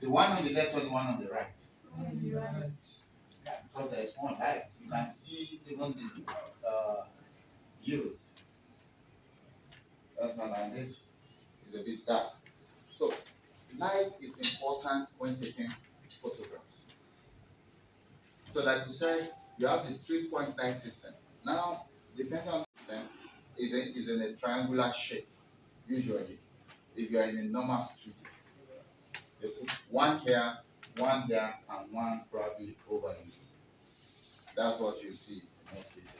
The one on the left or the one on the right? Right. Yeah, because there is more light. You can see even the yield. That's not like this. It's a bit dark. So light is important when taking photographs. So like you said, you have the 3-point light system. Now, depending on the system, is in a triangular shape, usually, if you are in a normal studio. They put one here, and one probably over you. That's what you see in most cases.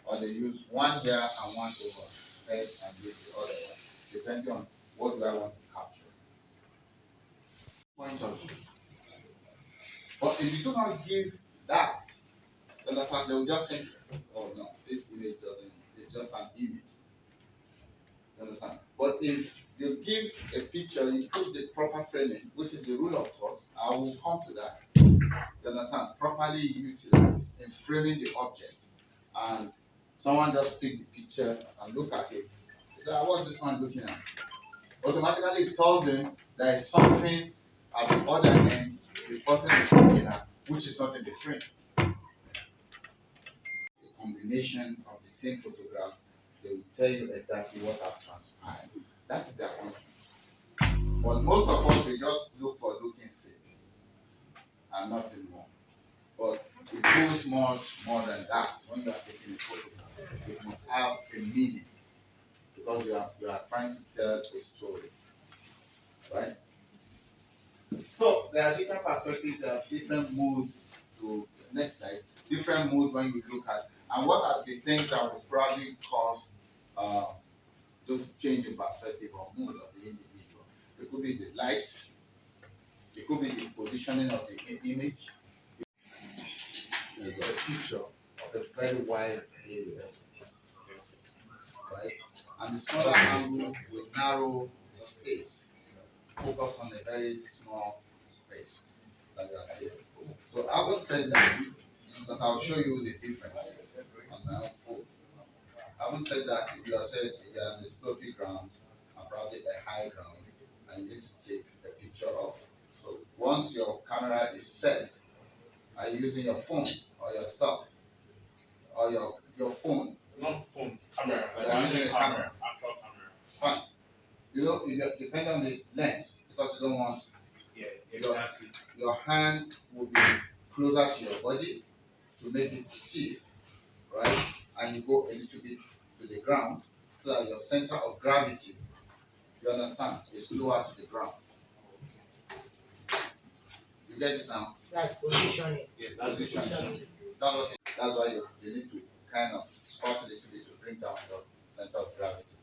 Or they use one here and one over head and use the other one, depending on what do I want to capture. Point of view. But if you do not give that, you understand, they will just think, oh no, this image doesn't, it's just an image. You understand? But if you give a picture, you put the proper framing, which is the rule of thought, I will come to that. You understand? Properly utilized in framing the object. And someone just pick the picture and look at it. Say, what's this man looking at? Automatically it tells them there is something at the other end the person is looking at, which is not in the frame. A combination of the same photograph, they will tell you exactly what has transpired. That's their function. But most of us, we just look for looking sake and nothing more. But it goes much more than that when you are taking a photograph. It must have a meaning because you are trying to tell a story. Right? So there are different perspectives, there are different moods to the next slide, different mood when you look at, and what are the things that will probably cause those change in perspective or mood of the individual. It could be the light, it could be the positioning of the image. There's a picture of a very wide area, right? And the smaller angle will narrow the space, focus on a very small space that you are taking. So I will say that because I'll show you the difference on my own phone. I will say that if you are on a slopy ground and probably a high ground, and you need to take a picture of. So once your camera is set, are you using your phone or yourself or your phone? Not phone, camera. Yeah, you're using a camera. Actual camera. Fine. You know, if you depend on the lens because you don't want. Yeah, exactly. Your hand will be closer to your body to make it stiff, right? And you go a little bit to the ground so that your center of gravity, you understand, is lower to the ground. You get it now? That's positioning. Yeah, that's Positioning. That's why you need to kind of squat a little bit to bring down your center of gravity.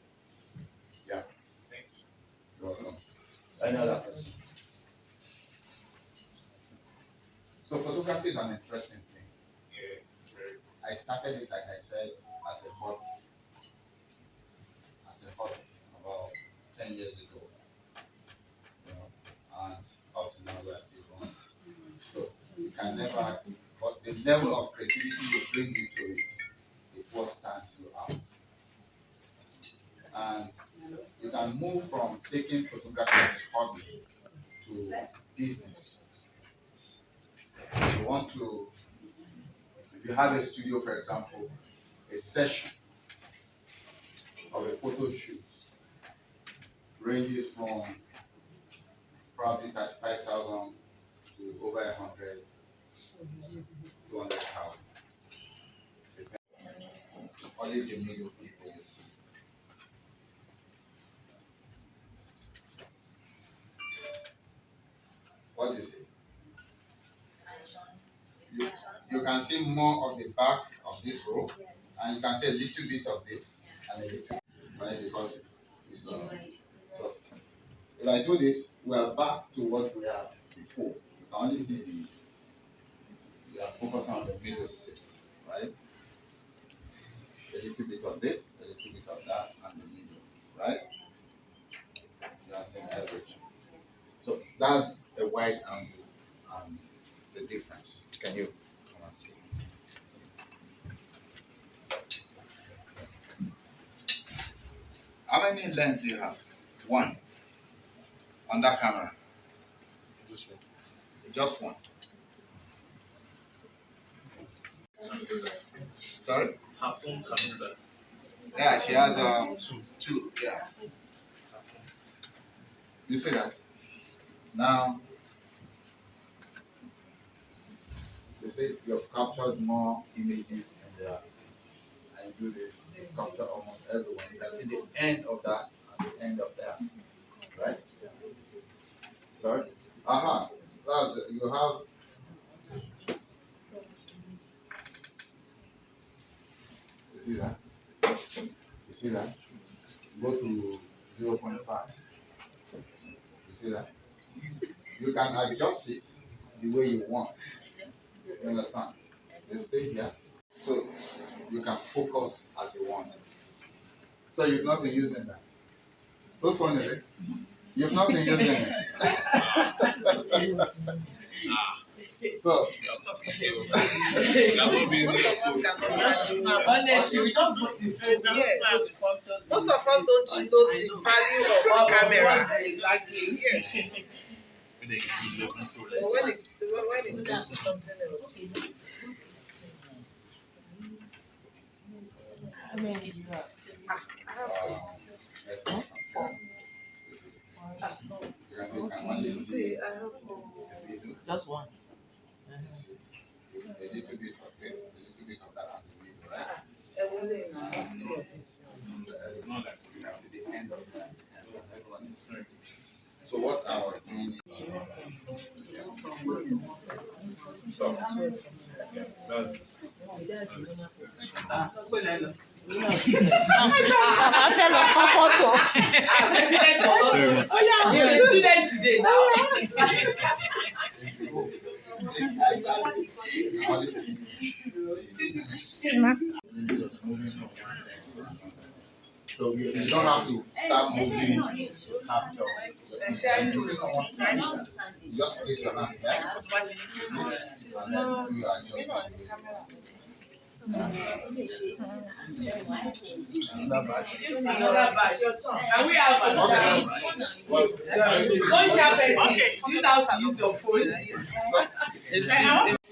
Yeah. Thank you. You're welcome. Any other question? So photography is an interesting thing. Yeah, very. I started it, like I said, as a hobby. About 10 years ago. You know, and up to now we are still going. So you can never, but the level of creativity you bring into it, it what stands you out. And you can move from taking photography as a hobby to business. You want to, if you have a studio, for example, a session of a photo shoot ranges from probably 35,000 to over 100, 200,000. Only the middle people you see. What do you say? You can see more of the back of this row, and you can see a little bit of this, and a little, right? Because it's so if I do this, we are back to what we have before. You can only see we are focusing on the middle set, right? A little bit of this, a little bit of that, and the middle, right? You are seeing everything. So that's a wide angle and the difference. Can you come and see? How many lenses do you have? One on that camera. This one. Just one. Sorry? Her phone comes that. Yeah, she has two. Yeah. You see that? Now, you see you've captured more images in there. And you do this, you've captured almost everyone. You can see the end of that and the end of that. Right? Sorry? That's it. You have. You see that? You see that? Go to 0.5. You see that? You can adjust it the way you want. You understand? You stay here. So you can focus as you want. So you've not been using that. Who's phone is it? You've not been using it. So Honestly, we just want to feel Yes. Most of us don't know the value of the camera. Exactly. Yes. But when it comes to something else. let's see. You can see you can only See, I have the video. Just one. A little bit of this, a little bit of that on the video, right? everything I have three of this. Not like You can see the end of the sentence. Everyone is very good. So what I was doing so President was also. She's a student today now. So you don't have to start moving to capture. You just place your hand there. And then you are Another batch. And we have another. One sharp person. Do you know how to use your phone?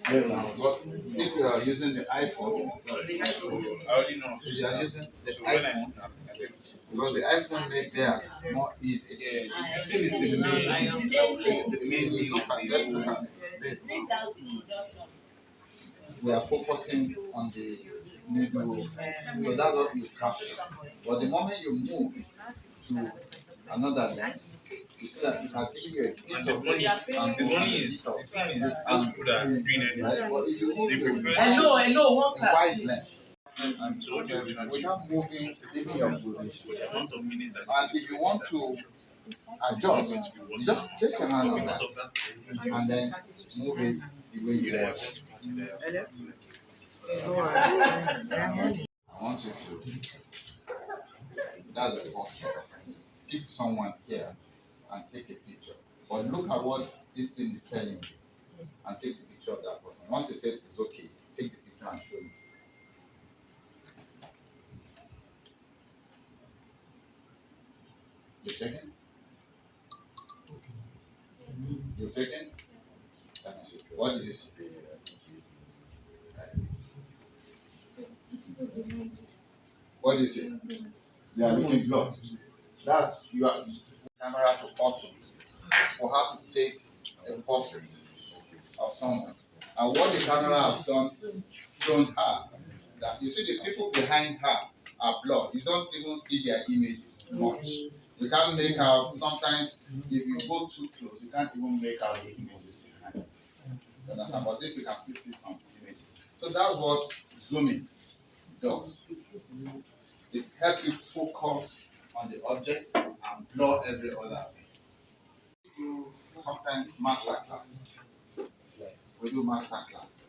But if you are using the iPhone, I already know. if you are using the So when I iPhone, snap, I think, because the iPhone made theirs more easy. yeah, I think it's the main Look at this. We are focusing on the middle, so that's what you capture. But the moment you move to another lens, you see that it has given you a piece of this and the a money bit is, of this one is this those people that are doing anything. right? But if you move They to prefer Hello, one a class. wide lens, and so what do you do? without moving, leaving your position. With the amount of minutes that And if you want to adjust, you just place your hand on because that of that, and then move it the way you want. I want you to, that's a posture. Pick someone here and take a picture. But look at what this thing is telling you and take a picture of that person. Once you say it's okay, take the picture and show me. You've taken? You've taken? Let me see. What did you see? What do you see? They are looking close. That's you are camera to auto for how to take a portrait of someone. And what the camera has done shown her that you see the people behind her are blurred. You don't even see their images much. You can't make out sometimes if you go too close, you can't even make out the images behind. You understand? But this you can still see some images. So that's what zooming does. It helps you focus on the object and blur every other thing. We do sometimes master class. We do master class.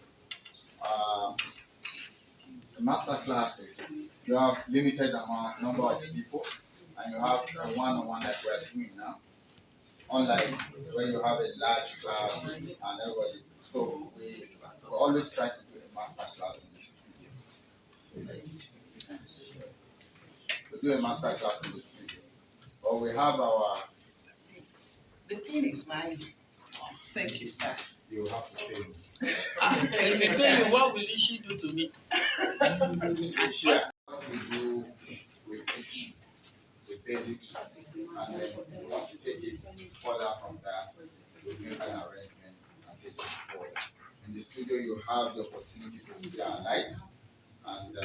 The master class is you have limited number of people and you have a one-on-one like we are doing now. Unlike when you have a large class and everybody. So we always try to do a master class in the studio. We do a master class in the studio. But we have our The thing is mine. Thank you, sir. you will have to pay me. If you say what will she do to me? Sure. What we do, we teach the basics, and then we want to take it further from that. We make an arrangement and take it forward. In the studio, you have the opportunity to see our lights and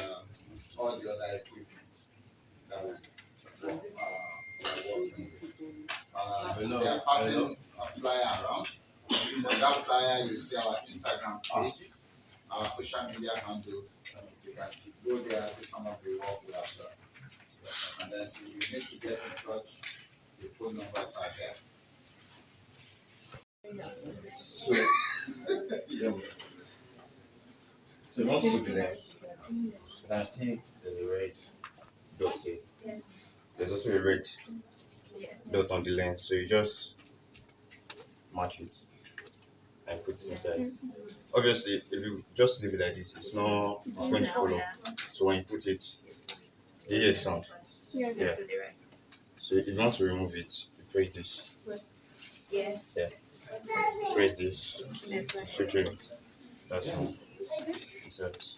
all the other equipment that we are working with. They are passing a flyer around. On that flyer, you see our Instagram page, our social media handles. You can go there and see some of the work we have done. And then if you need to get in touch, the phone numbers are there. So, so once you do that, you can see there's a red dot here. There's also a red dot on the lens. So you just match it and put it inside. Obviously, if you just leave it like this, it's going to follow. So when you put it, do you hear the sound? Yes. Yeah. So if you want to remove it, you press this. Yeah. Press this. Switch it. That's all. Insert.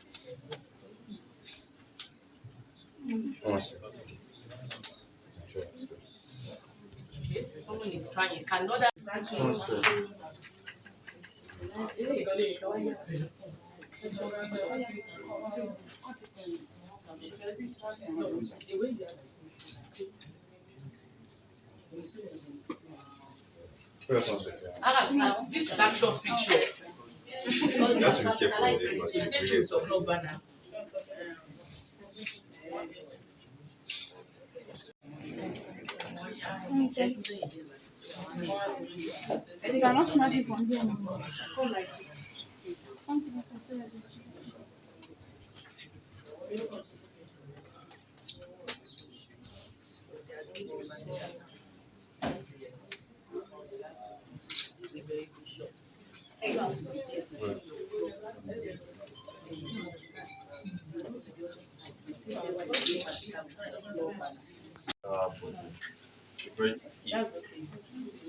One second. Try it first. Someone is trying. Another. One second. Press one second. This is actual picture. You have to be careful with it because it's really expensive. You cannot snap it from here anymore. Go like this. Come to the facility.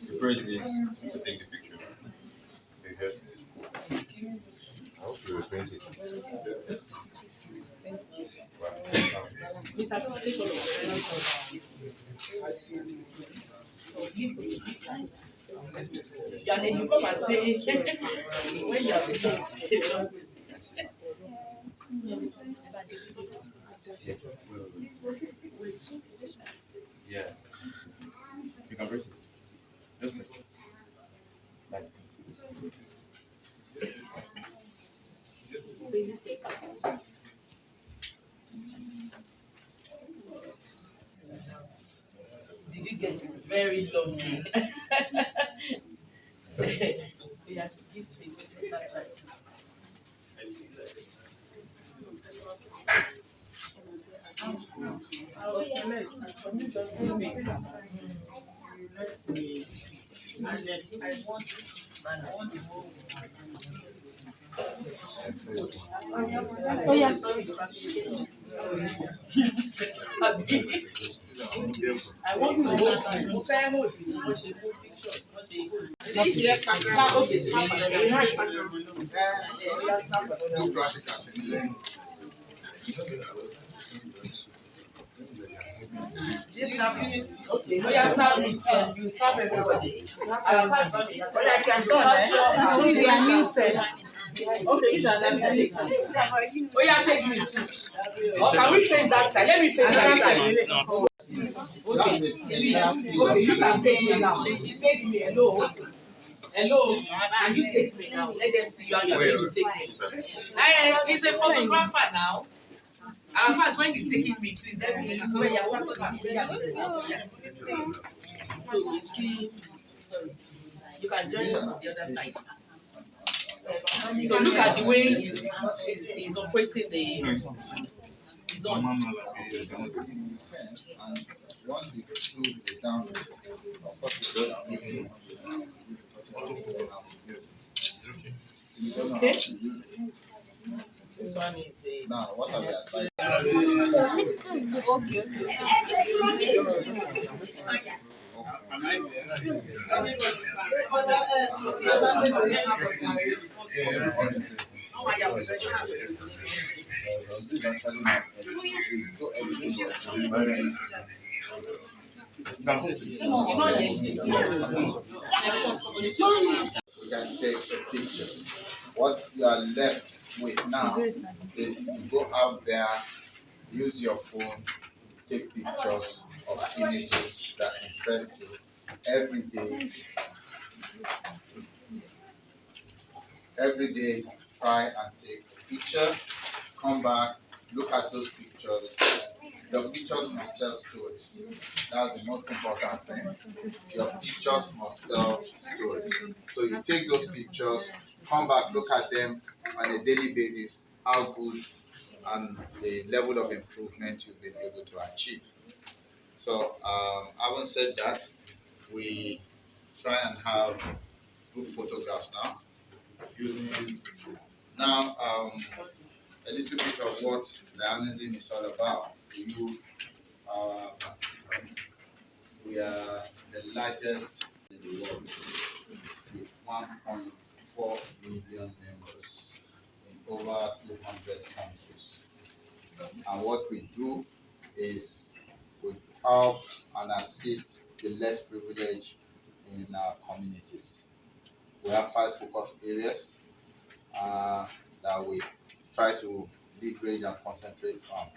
You press this to take the picture. Because I hope you will print it. Yeah, then you come and stay when you are Yeah. You can press it. Just press it. Like. Did you get it? Very lovely. We have to give space. That's right. Oh yeah. I want to hold. Do practical length. This stability. Okay. Oh yeah, snap me too. You snap everybody. I Actually, they are new sets. Okay, you shall let me take. Oh yeah, take me too. Or can we face that side? Let me face that side. Okay. Okay, you can take me now. You take me. Hello. Hello. And you take me now. Let them see you and you are going to take me. He's a photographer now. In fact, when he's taking me, please let me know where you are. So you see, you can join on the other side. So look at the way he's operating he's on. And once we do the download, of course we don't Okay. This one is a. Now, what are we advising? Okay. Okay, We can take a picture. What you are left with now is you go out there, use your phone, take pictures of images that interest you every day. Every day, try and take a picture, come back, look at those pictures. Your pictures must tell stories. That's the most important thing. Your pictures must tell stories. So you take those pictures, come back, look at them on a daily basis, how good and the level of improvement you've been able to achieve. So having said that, we try and have group photographs now. Using now a little bit of what Lionism is all about. You participants. We are the largest in the world with 1.4 million members in over 200 countries. And what we do is we help and assist the less privileged in our communities. We have 5 focus areas that we try to leverage and concentrate on,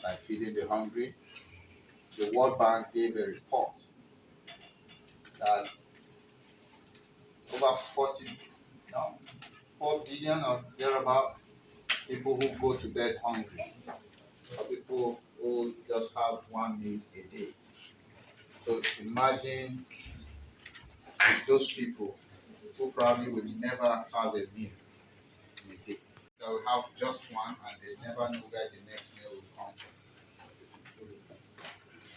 like feeding the hungry. The World Bank gave a report that over 4 billion or thereabout people who go to bed hungry, or people who just have 1 meal a day. So imagine those people who probably will never have a meal in a day. They will have just one and they never know where the next meal will come from.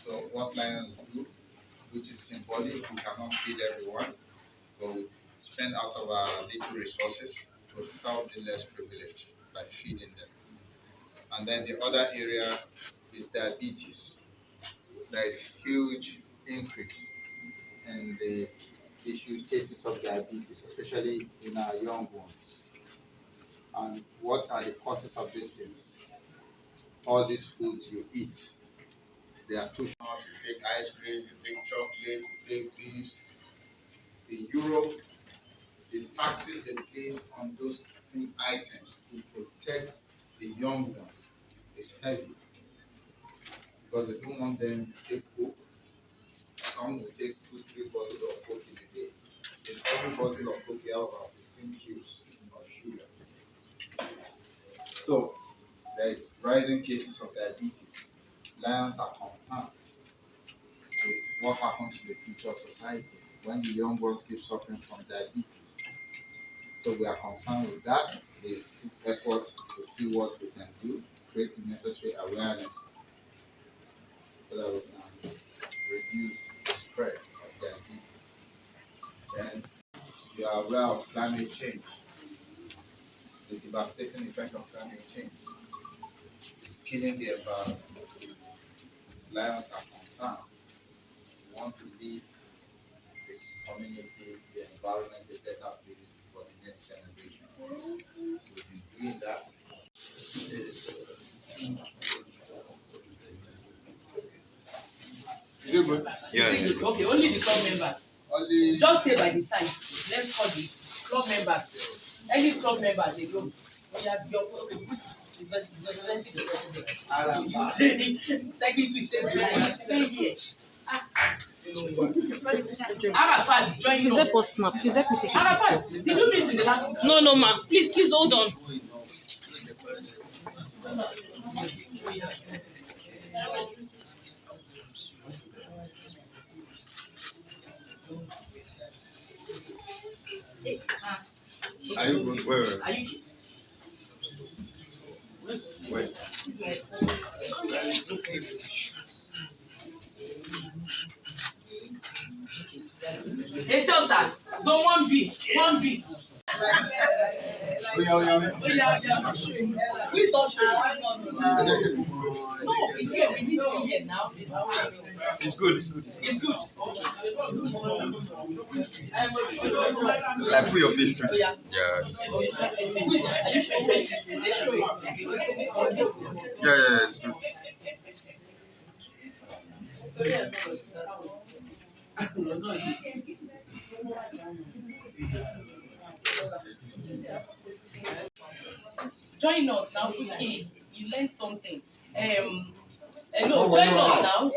So what Lions do, which is symbolic, we cannot feed everyone, but we spend out of our little resources to help the less privileged by feeding them. And then the other area is diabetes. There is huge increase in the cases of diabetes, especially in our young ones. And what are the causes of these things? All these foods you eat, they are too smart. You take ice cream, you take chocolate, you take this. In Europe, the taxes they place on those food items to protect the young ones is heavy because they don't want them to take Coke. Some will take 2-3 bottles of Coke in a day. In every bottle of Coke, you have about 15 cubes of sugar. So there is rising cases of diabetes. Lions are concerned with what happens to the future of society when the young ones keep suffering from diabetes. So we are concerned with that. We put effort to see what we can do, create the necessary awareness so that we can reduce the spread of diabetes. Then you are aware of climate change, the devastating effect of climate change. It's killing the environment. Lions are concerned. We want to leave this community, the environment, a better place for the next generation. We've been doing that. Is it good? Yeah. Okay, only the club members. Only Just stay by the side. Let's call the club members. Any club members, they go. We have your representing the president. You say, secretary, stay here. Arafat, join Is you. that for snap? Is that me taking? Arafat, did you miss in the last one? No, no, ma'am. Please hold on. Are you good? Wait. Are you? Wait. It's your sir. So 1B. Oh yeah. Please don't show. No, we need to hear now. It's good. It's good. Okay. Like put your face through. Yeah. Yeah. Are you sure? Is it showing? Yeah, it's true. Join us now, quickly. You learned something. Hello, join us now.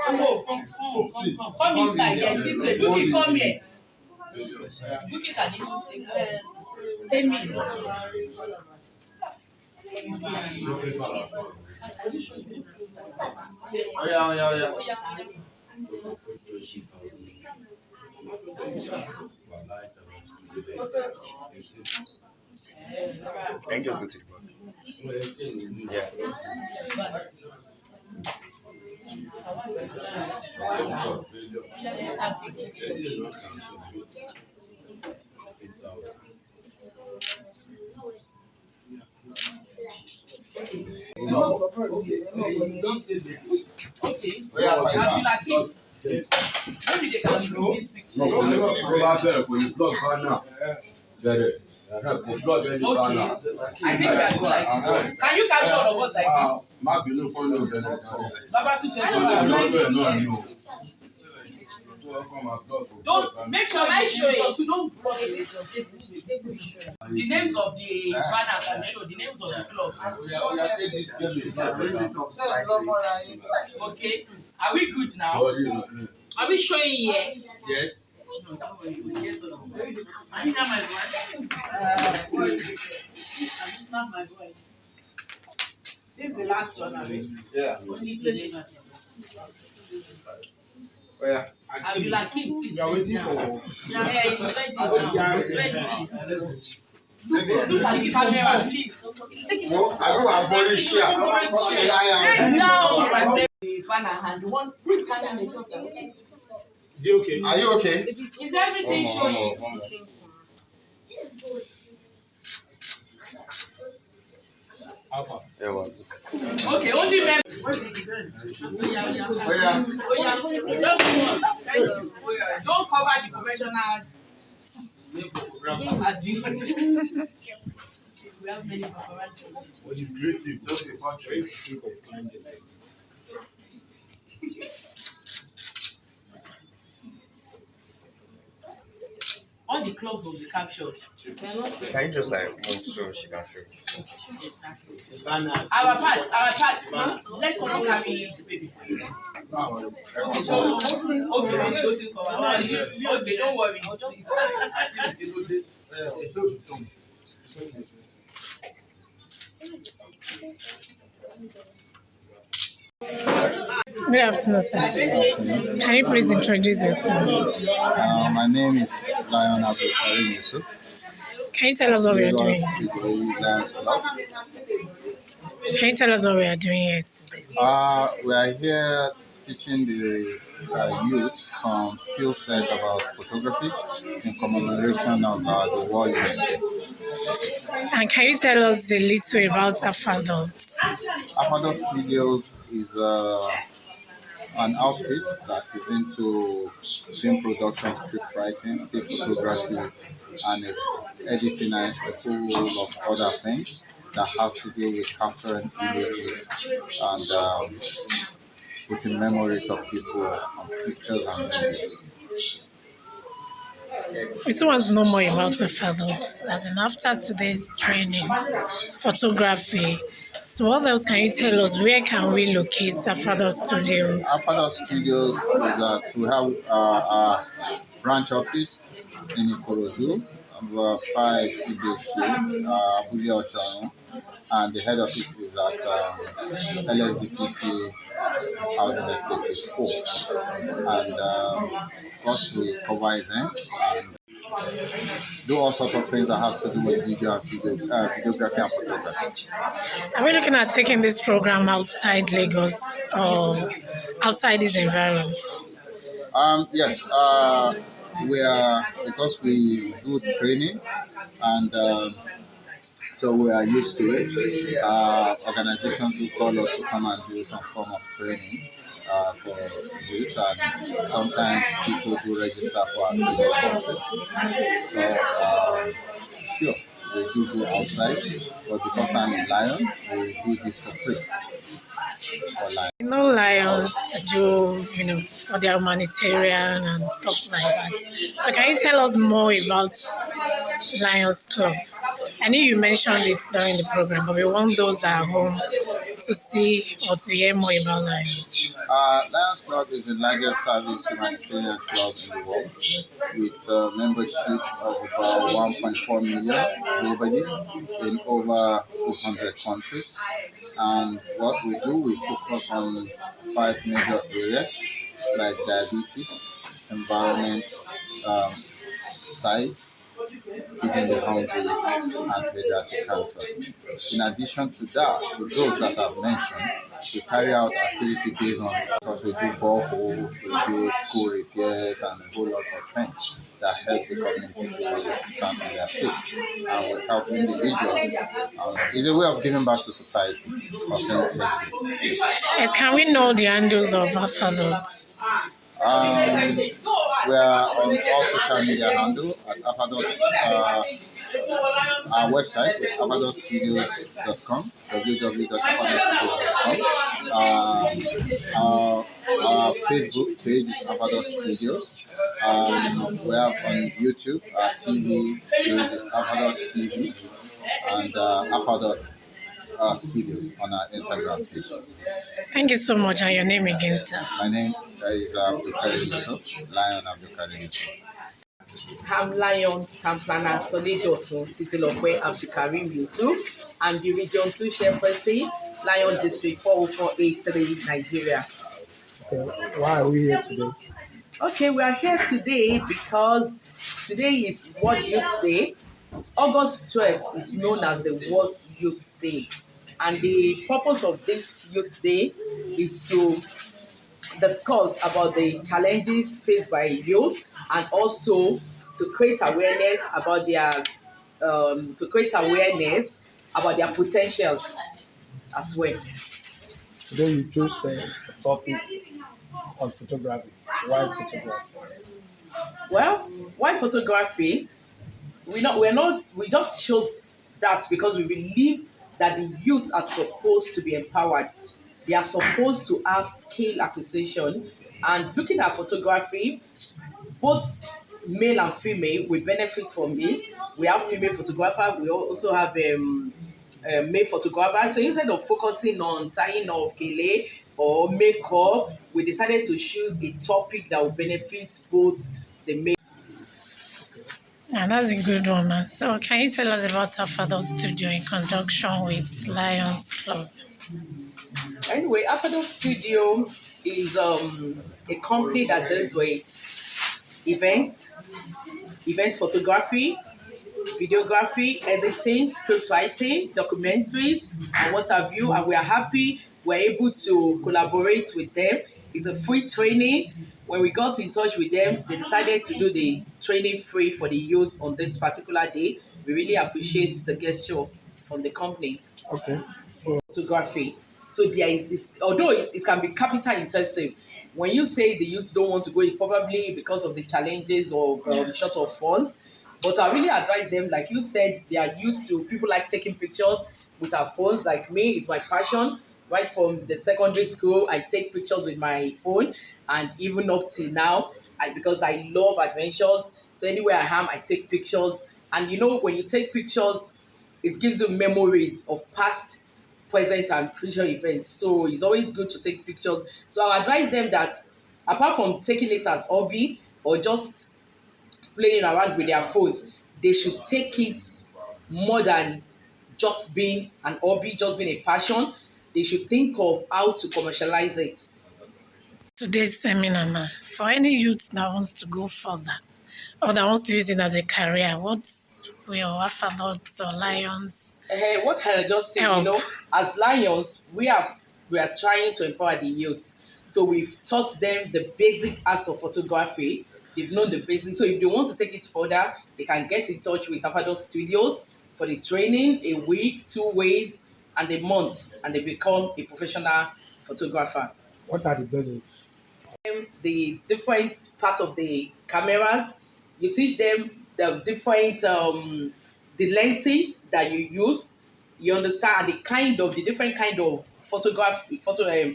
Come inside. Yes, this way. Buki, come here. Buki can even stay. 10 minutes. Oh yeah. Can you just go to the book? Yeah. Okay. Oh yeah, Maybe they can remove this picture. Okay. I think we are good like this. Can you catch all of us like this? Baba to don't make sure you don't block this. The names of the banners will show the names of the clubs. Okay, are we good now? Are we showing here? Yes. No, don't worry. Yes or no? I didn't have my voice. It's not my voice. This is the last one. Yeah. Only the name. Oh yeah. Abdulakim, please. We are waiting for. Yeah, it's ready now. It's ready. Maybe. Look at the camera, please. Well, I know I'm very sure. Bring down the banner hand. One, please carry me. Is it okay? Are you okay? Is everything showing? Yeah, well. Okay, only members. Oh yeah. Don't cover the professional. We have many paparazzi. What is great tip? Just a portrait. All the clubs will be captured. Can you just like move so she can show? Banners. Our part. Let's not carry the baby. Okay, so okay, don't worry. Good afternoon, sir. Can you please introduce yourself? My name is Lion Abdul Karim Yusuf. Can you tell us what we are doing? Speedway Lions Club. Can you tell us what we are doing here today? We are here teaching the youth some skill set about photography in commemoration of the World Youth Day. And can you tell us a little about Afadot? Afadot Studios is an outfit that is into film production, script writing, still photography, and editing and a whole lot of other things that has to do with capturing images and putting memories of people on pictures and videos. We still want to know more about Afadot. As in, after today's training, photography. So what else can you tell us? Where can we locate Afadot Studio? Afadot Studios is that we have a branch office in Ikorodu, number 5 Ibeshi, Abuja Oshano, and the head office is at LSDPC Housing Estate Phase 4. And of course, we cover events and do all sorts of things that has to do with video and videography and photography. Are we looking at taking this program outside Lagos or outside these environs? Yes, we are, because we do training and So we are used to it. Organizations do call us to come and do some form of training for youth, and sometimes people do register for our training courses. So sure, we do go outside, but because I'm a Lion, we do this for free for Lion. Lions to do, for their humanitarian and stuff like that. So can you tell us more about Lions Club? I know you mentioned it during the program, but we want those at home to see or to hear more about Lions. Lions Club is the largest service humanitarian club in the world, with a membership of about 1.4 million globally in over 200 countries. And what we do, we focus on 5 major areas like diabetes, environment, sight, feeding the hungry, and pediatric cancer. In addition to that, to those that I've mentioned, we carry out activity based on, because we do boreholes, we do school repairs, and a whole lot of things that help the community to be able to stand on their feet. And we help individuals. It's a way of giving back to society, of saying thank you. Yes, can we know the handles of Alpha Adults? We are on all social media handles at Alpha. Our website is alphadotstudios.com, www.alphadotstudios.com. Our Facebook page is Alphadot Studios. We have on YouTube, our TV page is Alphadot TV, and Alphadot Studios on our Instagram page. Thank you so much. And your name again, sir? My name is Abdul Karim Yusuf, Lion Abdul Karim Yusuf. I'm Lion Town Planner Solidoto Titilope Abdul Karim Yusuf. I'm the Region 2 Chairperson, Lion District 40483, Nigeria. Okay. Why are we here today? Okay, we are here today because today is World Youth Day. August 12th is known as the World Youth Day. And the purpose of this Youth Day is to discuss about the challenges faced by youth, and also to create awareness about their potentials as well. Today you chose a topic on photography. Why photography? Well, why photography? We just chose that because we believe that the youth are supposed to be empowered. They are supposed to have skill acquisition, and looking at photography, both male and female will benefit from it. We have female photographer, we also have male photographer. So instead of focusing on tying of gele or makeup, we decided to choose a topic that will benefit both the male. And that's a good one. So can you tell us about Alpha Adult Studio in conjunction with Lions Club? Anyway, Alpha Adult Studio is a company that deals with event photography, videography, editing, script writing, documentaries, and what have you. And we are happy we're able to collaborate with them. It's a free training. When we got in touch with them, they decided to do the training free for the youth on this particular day. We really appreciate the gesture from the company. Okay. Photography. So there is although it can be capital intensive, when you say the youth don't want to go, it probably because of the challenges of short of funds. But I really advise them, like you said, they are used to, people like taking pictures with our phones. Like me, it's my passion. Right from the secondary school, I take pictures with my phone, and even up till now, because I love adventures. So anywhere I am, I take pictures. And when you take pictures, it gives you memories of past, present, and future events. So it's always good to take pictures. So I advise them that apart from taking it as hobby or just playing around with their phones, they should take it more than just being an hobby, just being a passion. They should think of how to commercialize it. Today's seminar, for any youth that wants to go further or that wants to use it as a career, what's your Alpha Adults or Lions? What can I just say? As Lions, we are trying to empower the youth. So we've taught them the basic arts of photography. They've known the basics. So if they want to take it further, they can get in touch with Alpha Adult Studios for the training, a week, 2 weeks, and a month, and they become a professional photographer. What are the basics? The different part of the cameras, you teach them the different the lenses that you use. You understand the different kind of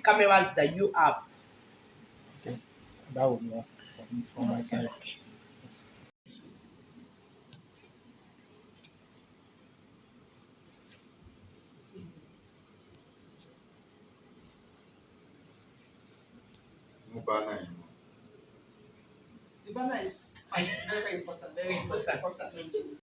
cameras that you have. Okay, that would work from my side. Mubana. The banner is very important. Very important.